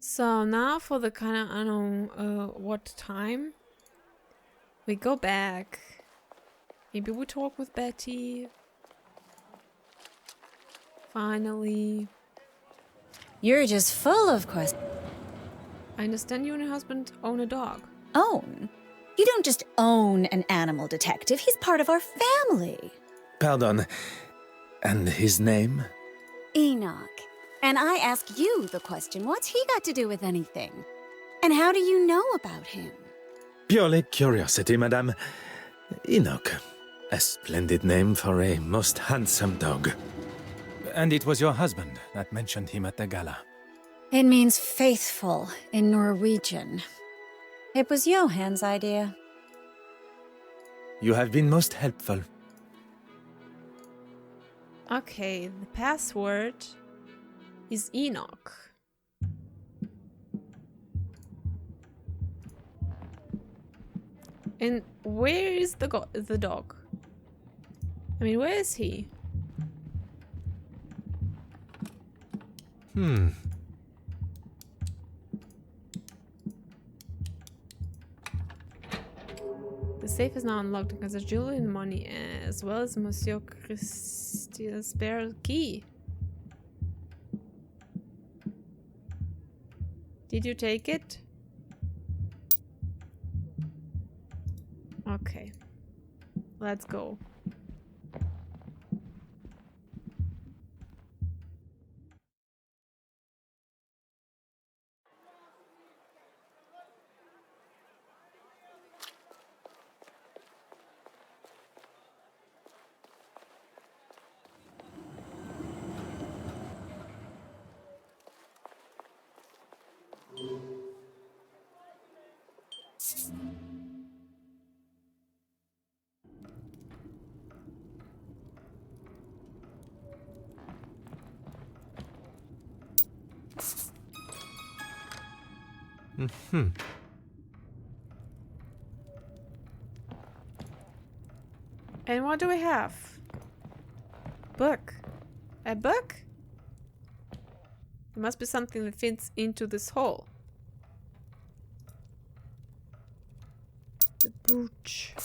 So now for the kind of, I don't know, what time? We go back. Maybe we talk with Betty. Finally. You're just full of questions. I understand you and your husband own a dog. Own? You don't just own an animal detective. He's part of our family. Pardon. And his name? Enoch. And I ask you the question, what's he got to do with anything? And how do you know about him? Purely curiosity, madame. Enoch. A splendid name for a most handsome dog. And it was your husband that mentioned him at the gala. It means faithful in Norwegian. It was Johann's idea. You have been most helpful. Okay, the password is Enoch. And where is the dog? I mean, where is he? The safe is now unlocked because there's jewelry and money, as well as Monsieur Christie's spare key. Did you take it? Okay. Let's go. And what do we have? Book. A book? There must be something that fits into this hole. The brooch.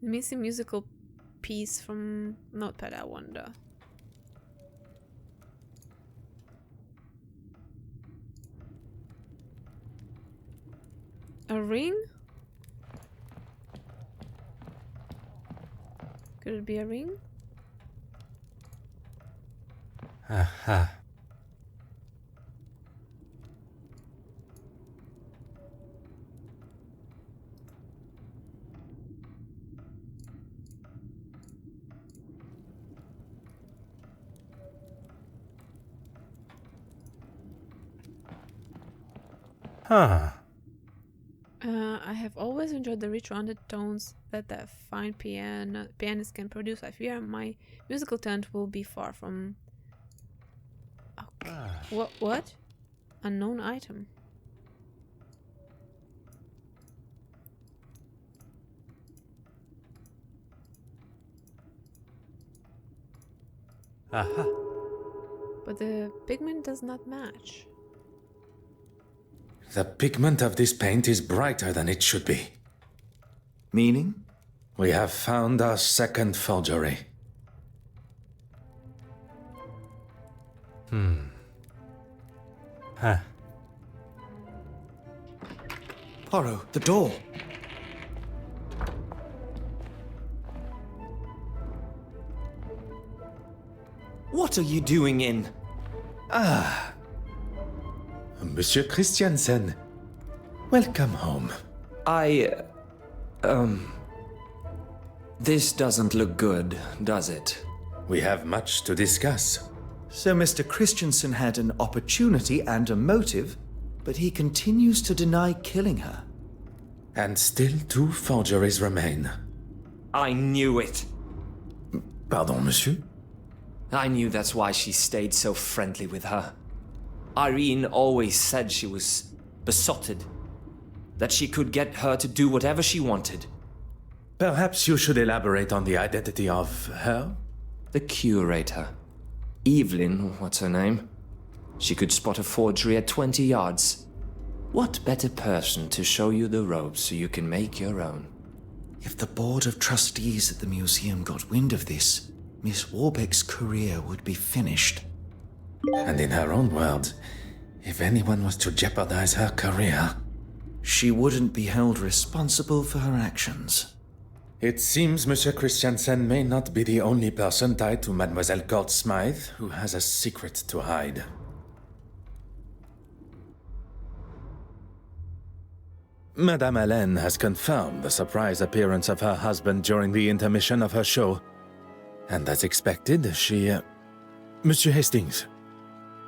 Missing musical piece from Notepad, I wonder. A ring? Could it be a ring? Aha. Huh. I have always enjoyed the rich rounded tones that the fine pianist can produce. I fear my musical talent will be far from... Okay. What? Unknown item. Aha. But the pigment does not match. The pigment of this paint is brighter than it should be. Meaning? We have found our second forgery. Huh. Poirot, the door. What are you doing in? Monsieur Christiansen, welcome home. This doesn't look good, does it? We have much to discuss. So Mr. Christiansen had an opportunity and a motive, but he continues to deny killing her. And still 2 forgeries remain. I knew it. Pardon, monsieur? I knew that's why she stayed so friendly with her. Irene always said she was besotted, that she could get her to do whatever she wanted. Perhaps you should elaborate on the identity of her? The curator. Evelyn, what's her name? She could spot a forgery at 20 yards. What better person to show you the ropes so you can make your own? If the board of trustees at the museum got wind of this, Miss Warbeck's career would be finished. And in her own words, if anyone was to jeopardize her career... She wouldn't be held responsible for her actions. It seems Monsieur Christiansen may not be the only person tied to Mademoiselle Court Smythe who has a secret to hide. Madame Hélène has confirmed the surprise appearance of her husband during the intermission of her show. And as expected, she... Monsieur Hastings,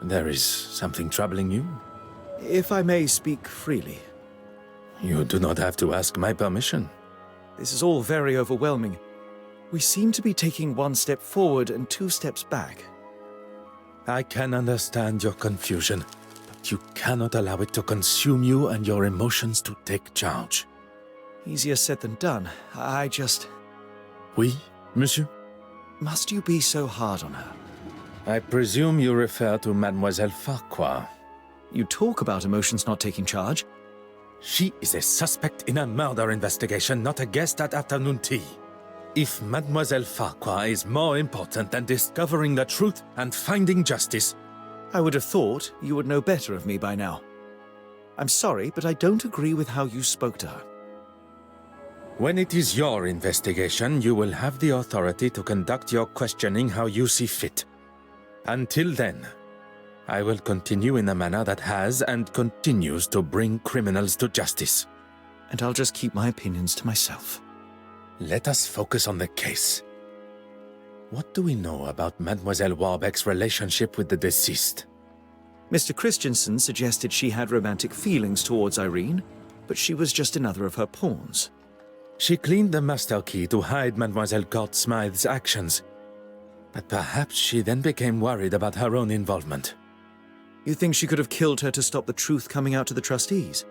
there is something troubling you? If I may speak freely. You do not have to ask my permission. This is all very overwhelming. We seem to be taking one step forward and two steps back. I can understand your confusion, but you cannot allow it to consume you and your emotions to take charge. Easier said than done. I just... Oui, monsieur? Must you be so hard on her? I presume you refer to Mademoiselle Farquhar. You talk about emotions not taking charge. She is a suspect in a murder investigation, not a guest at afternoon tea. If Mademoiselle Farquhar is more important than discovering the truth and finding justice... I would have thought you would know better of me by now. I'm sorry, but I don't agree with how you spoke to her. When it is your investigation, you will have the authority to conduct your questioning how you see fit. Until then, I will continue in a manner that has and continues to bring criminals to justice. And I'll just keep my opinions to myself. Let us focus on the case. What do we know about Mademoiselle Warbeck's relationship with the deceased? Mr. Christiansen suggested she had romantic feelings towards Irene, but she was just another of her pawns. She cleaned the master key to hide Mademoiselle Court Smythe's actions. But perhaps she then became worried about her own involvement. You think she could have killed her to stop the truth coming out to the trustees?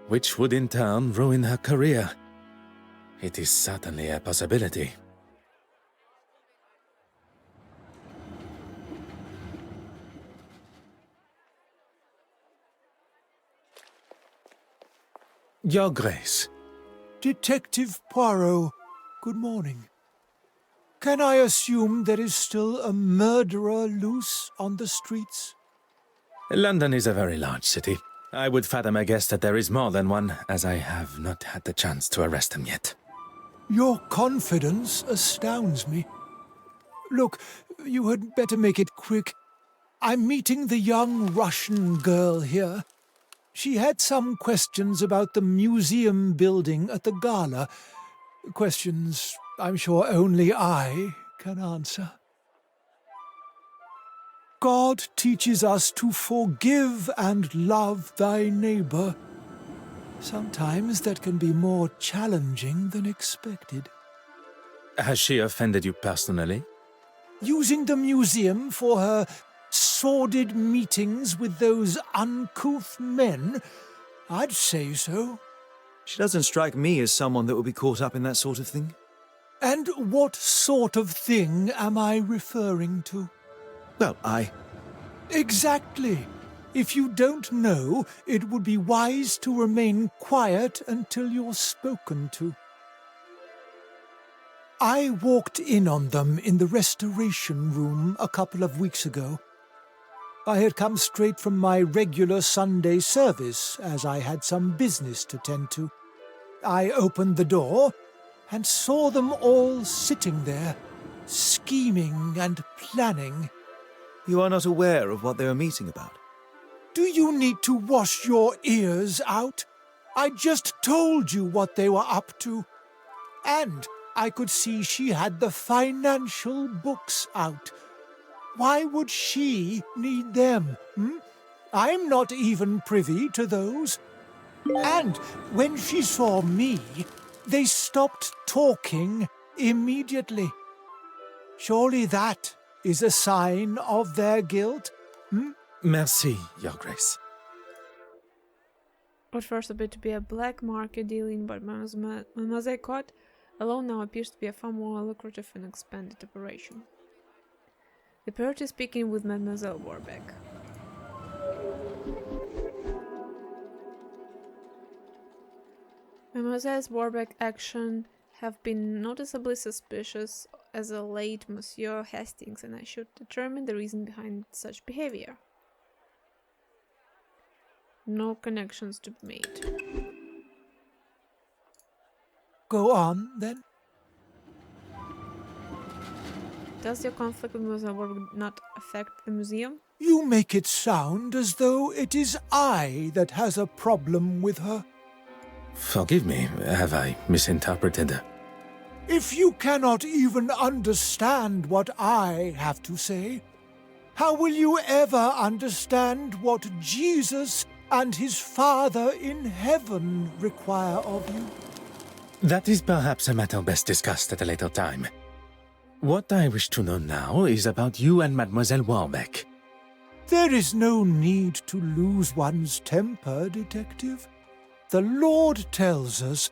Which would in turn ruin her career. It is certainly a possibility. Your Grace. Detective Poirot, good morning. Can I assume there is still a murderer loose on the streets? London is a very large city. I would fathom a guess that there is more than one, as I have not had the chance to arrest him yet. Your confidence astounds me. Look, you had better make it quick. I'm meeting the young Russian girl here. She had some questions about the museum building at the gala. Questions I'm sure only I can answer. God teaches us to forgive and love thy neighbor. Sometimes that can be more challenging than expected. Has she offended you personally? Using the museum for her sordid meetings with those uncouth men? I'd say so. She doesn't strike me as someone that would be caught up in that sort of thing. And what sort of thing am I referring to? Well, Exactly. If you don't know, it would be wise to remain quiet until you're spoken to. I walked in on them in the restoration room a couple of weeks ago. I had come straight from my regular Sunday service, as I had some business to tend to. I opened the door and saw them all sitting there, scheming and planning. You are not aware of what they were meeting about? Do you need to wash your ears out? I just told you what they were up to. And I could see she had the financial books out. Why would she need them? I'm not even privy to those. And when she saw me, they stopped talking immediately. Surely that is a sign of their guilt? Merci, Your Grace. At first appeared to be a black market dealing by Mademoiselle Court, alone now appears to be a far more lucrative and expanded operation. The Poirot is speaking with Mademoiselle Warbeck. Mademoiselle Warbeck's actions have been noticeably suspicious as a late Monsieur Hastings, and I should determine the reason behind such behavior. No connections to be made. Go on, then. Does your conflict with Mademoiselle Warbeck not affect the museum? You make it sound as though it is I that has a problem with her. Forgive me, have I misinterpreted? If you cannot even understand what I have to say, how will you ever understand what Jesus and his Father in heaven require of you? That is perhaps a matter best discussed at a later time. What I wish to know now is about you and Mademoiselle Warbeck. There is no need to lose one's temper, Detective. The Lord tells us...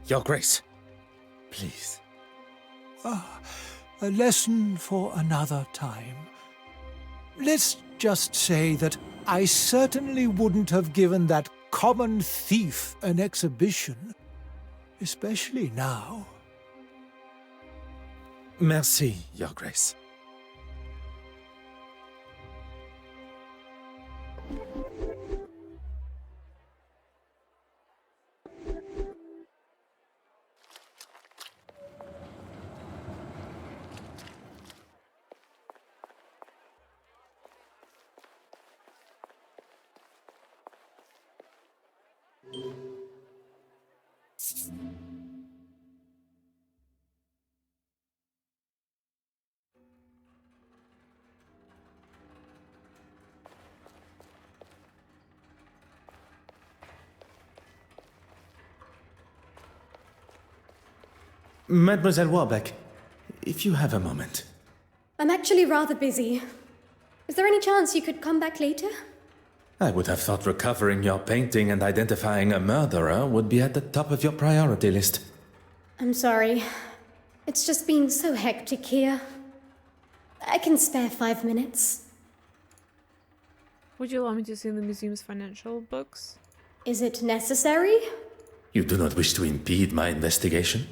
Your Grace, please. A lesson for another time. Let's just say that I certainly wouldn't have given that common thief an exhibition, especially now. Merci, Your Grace. Mademoiselle Warbeck, if you have a moment. I'm actually rather busy. Is there any chance you could come back later? I would have thought recovering your painting and identifying a murderer would be at the top of your priority list. I'm sorry. It's just been so hectic here. I can spare 5 minutes. Would you allow me to see the museum's financial books? Is it necessary? You do not wish to impede my investigation?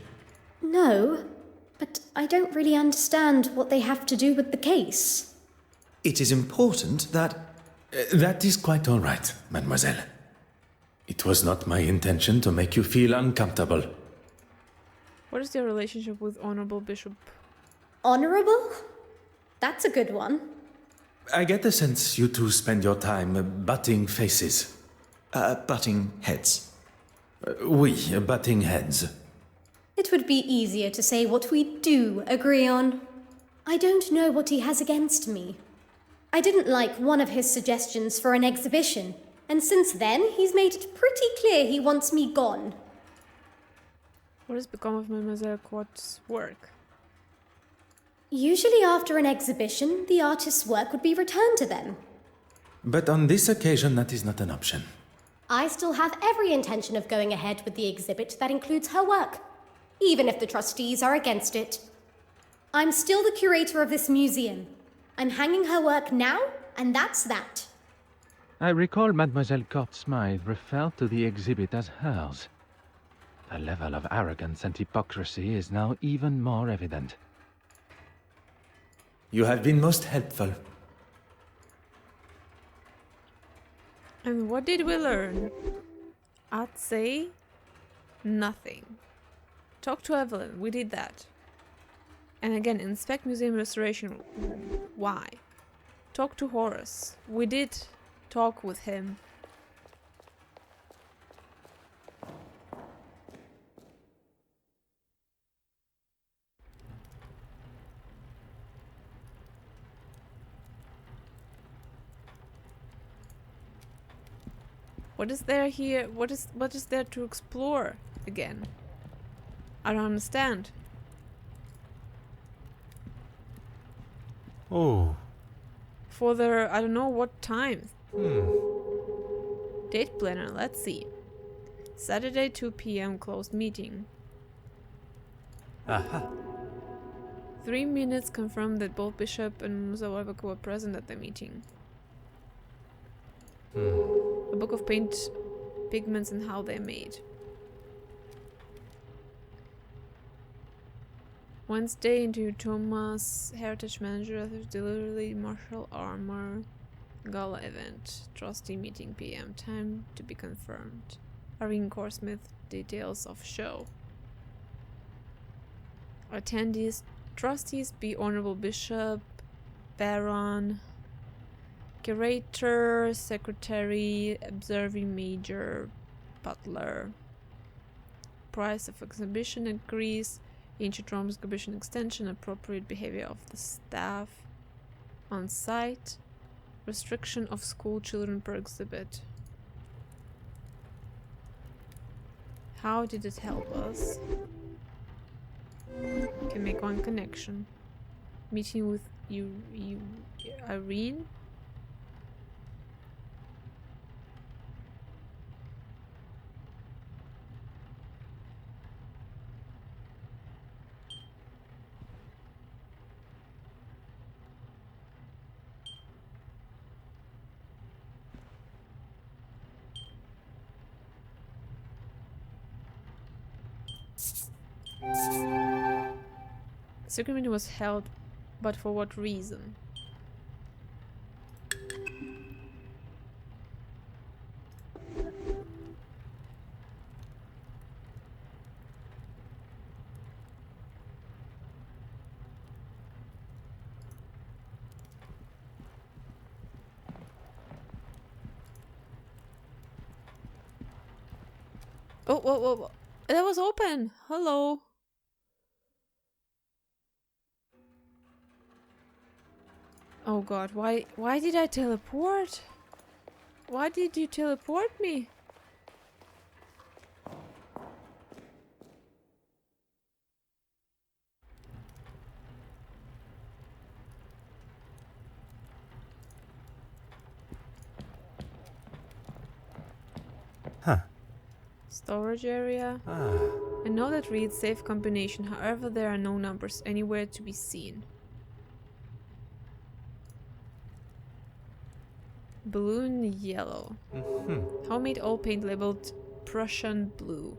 No, but I don't really understand what they have to do with the case. It is important that... That is quite all right, mademoiselle. It was not my intention to make you feel uncomfortable. What is your relationship with Honorable Bishop? Honorable? That's a good one. I get the sense you two spend your time butting faces. Butting heads. Oui, butting heads. It would be easier to say what we do agree on. I don't know what he has against me. I didn't like one of his suggestions for an exhibition, and since then he's made it pretty clear he wants me gone. What has become of Mademoiselle Quat's work? Usually after an exhibition, the artist's work would be returned to them. But on this occasion, that is not an option. I still have every intention of going ahead with the exhibit that includes her work, even if the trustees are against it. I'm still the curator of this museum. I'm hanging her work now, and that's that. I recall Mademoiselle Court-Smythe referred to the exhibit as hers. The level of arrogance and hypocrisy is now even more evident. You have been most helpful. And what did we learn? I'd say nothing. Talk to Evelyn, we did that. And again, inspect museum restoration. Why? Talk to Horace. We did talk with him. What is there here? What is there to explore again? I don't understand. Oh. For the, I don't know what time. Date planner, let's see. Saturday 2 p.m. closed meeting. Aha. 3 minutes confirmed that both Bishop and Muzawabak were present at the meeting. A book of paint, pigments and how they're made. Wednesday into Thomas, Heritage Manager, delivery, martial armor, gala event, trustee meeting PM, time to be confirmed. Irene Corsmith, details of show. Attendees, trustees be Honorable Bishop, Baron, Curator, Secretary, Observing Major, Butler. Price of exhibition increase, Ancient Rome exhibition extension, appropriate behavior of the staff on site, restriction of school children per exhibit. How did it help us? Can make one connection. Meeting with Irene. The agreement was held, but for what reason? Oh, whoa, whoa, whoa. That was open. Hello. Oh god, why did I teleport? Why did you teleport me? Huh. Storage area. I know that reads safe combination, however there are no numbers anywhere to be seen. Balloon yellow. Homemade oil paint labeled Prussian blue.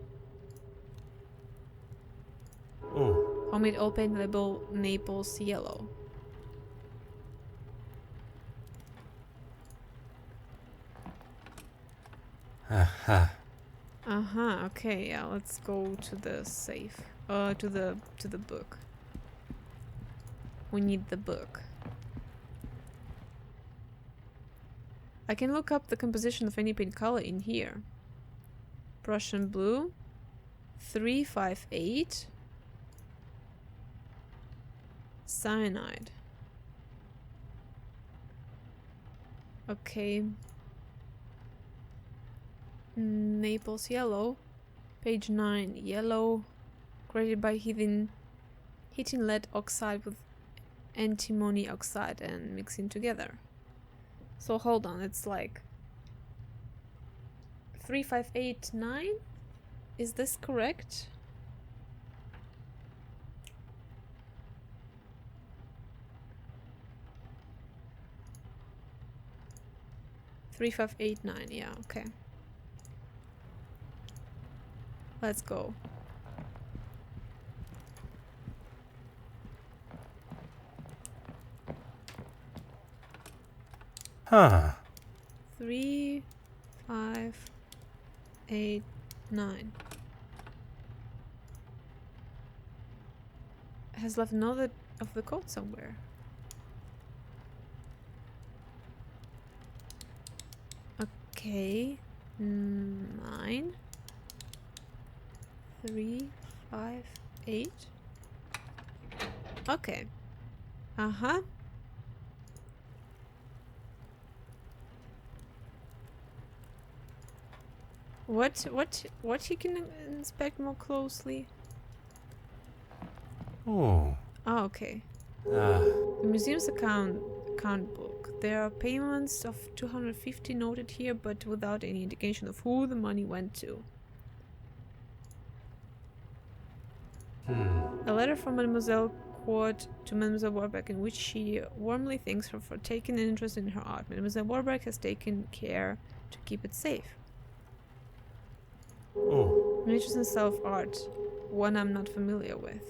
Oh. Homemade oil paint labeled Naples yellow. Aha. Okay, yeah, let's go to the safe. To the book. We need the book. I can look up the composition of any paint color in here. Prussian blue, 358, cyanide. Okay. Naples yellow, page 9, yellow, created by heating lead oxide with antimony oxide and mixing together. So hold on, it's like 3589? Is this correct? $3589, yeah, okay. Let's go. Huh. 3589. Has left another of the code somewhere. Okay. 9 3 5 8. Okay. What you can inspect more closely? Oh. Oh, okay. Ah. The museum's account book. There are payments of 250 noted here, but without any indication of who the money went to. A letter from Mademoiselle Court to Mademoiselle Warbeck in which she warmly thanks her for taking an interest in her art. Mademoiselle Warbeck has taken care to keep it safe. Oh. An interest in self-art, one I'm not familiar with.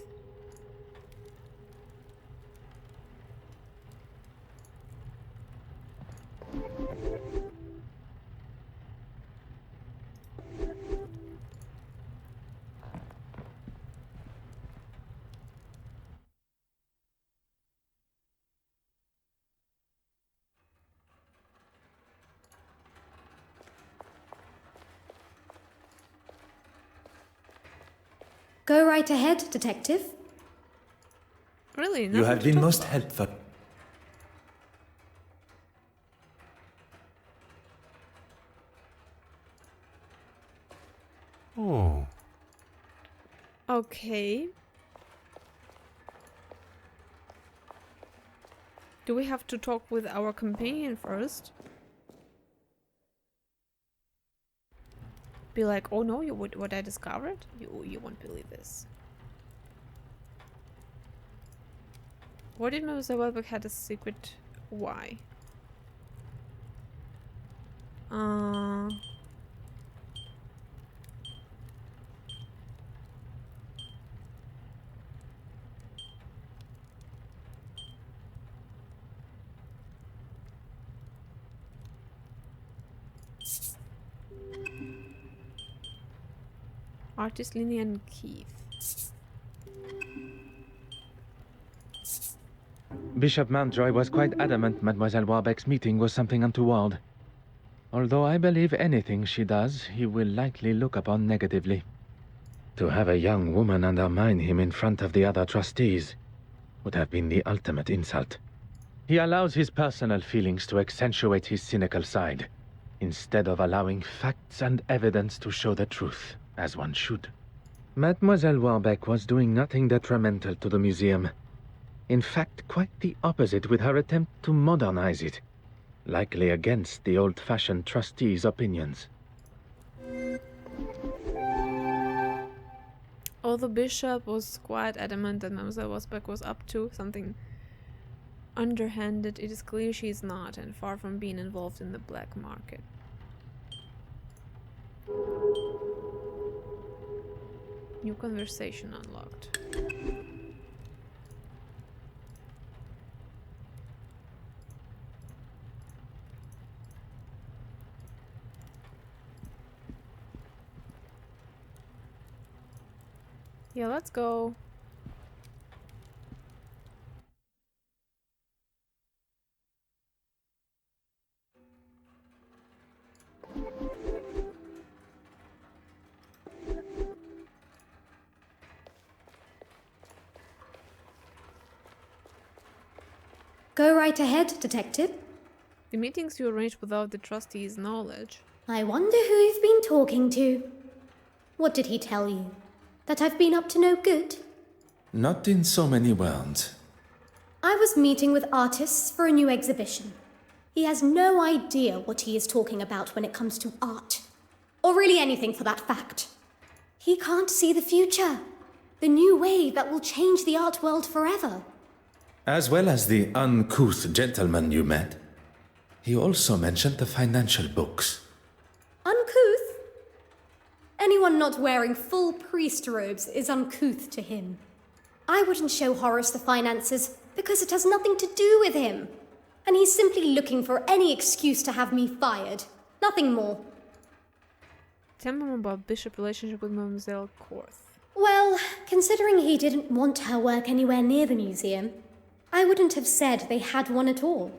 Go right ahead, detective. Really? You have been most helpful. Oh. Okay. Do we have to talk with our companion first? Be like, oh no, you would what I discovered? You won't believe this. Why did Mademoiselle Welbeck had a secret? Why? Artist Lillian Keith. Bishop Mountjoy was quite adamant Mademoiselle Warbeck's meeting was something untoward. Although I believe anything she does, he will likely look upon negatively. To have a young woman undermine him in front of the other trustees would have been the ultimate insult. He allows his personal feelings to accentuate his cynical side, instead of allowing facts and evidence to show the truth, as one should. Mademoiselle Warbeck was doing nothing detrimental to the museum. In fact, quite the opposite with her attempt to modernize it, likely against the old-fashioned trustees' opinions. Although Bishop was quite adamant that Mademoiselle Warbeck was up to something underhanded, it is clear she is not, and far from being involved in the black market. New conversation unlocked. Yeah, let's go. Go right ahead, detective. The meetings you arranged without the trustees' knowledge. I wonder who you've been talking to. What did he tell you? That I've been up to no good? Not in so many words. I was meeting with artists for a new exhibition. He has no idea what he is talking about when it comes to art. Or really anything for that fact. He can't see the future. The new wave that will change the art world forever. As well as the uncouth gentleman you met, he also mentioned the financial books. Uncouth? Anyone not wearing full priest robes is uncouth to him. I wouldn't show Horace the finances because it has nothing to do with him. And he's simply looking for any excuse to have me fired. Nothing more. Tell me more about Bishop's relationship with Mademoiselle Corth. Well, considering he didn't want her work anywhere near the museum, I wouldn't have said they had one at all.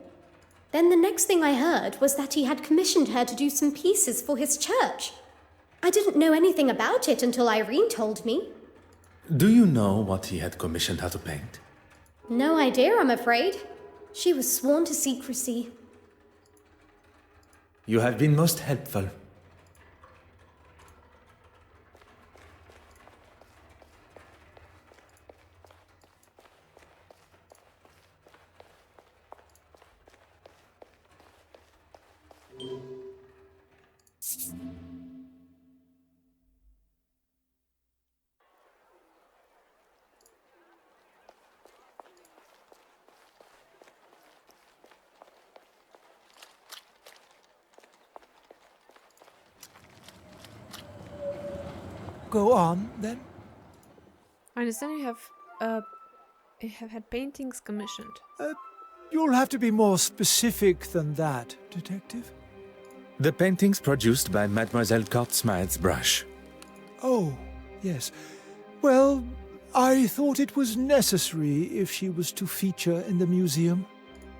Then the next thing I heard was that he had commissioned her to do some pieces for his church. I didn't know anything about it until Irene told me. Do you know what he had commissioned her to paint? No idea, I'm afraid. She was sworn to secrecy. You have been most helpful. Go on, then. I understand you have had paintings commissioned. You'll have to be more specific than that, Detective. The paintings produced by Mademoiselle Cortsmith's brush. Oh, yes. Well, I thought it was necessary if she was to feature in the museum.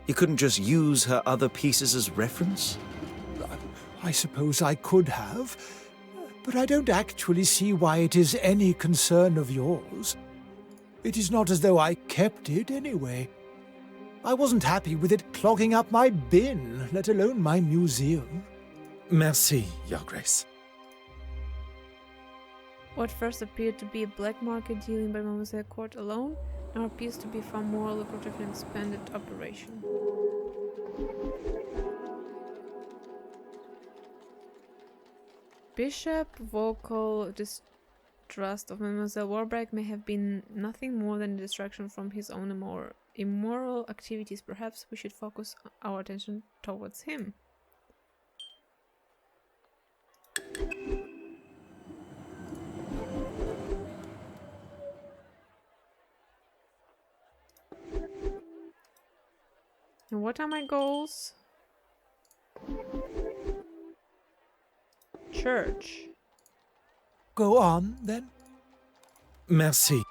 You couldn't just use her other pieces as reference? I suppose I could have, but I don't actually see why it is any concern of yours. It is not as though I kept it anyway. I wasn't happy with it clogging up my bin, let alone my museum. Merci, Your Grace. What first appeared to be a black market dealing by Mademoiselle Court alone now appears to be far more lucrative and expanded operation. Bishop vocal distrust of Mademoiselle Warbeck may have been nothing more than a distraction from his own immoral activities. Perhaps we should focus our attention towards him. And what are my goals? Church. Go on, then. Merci.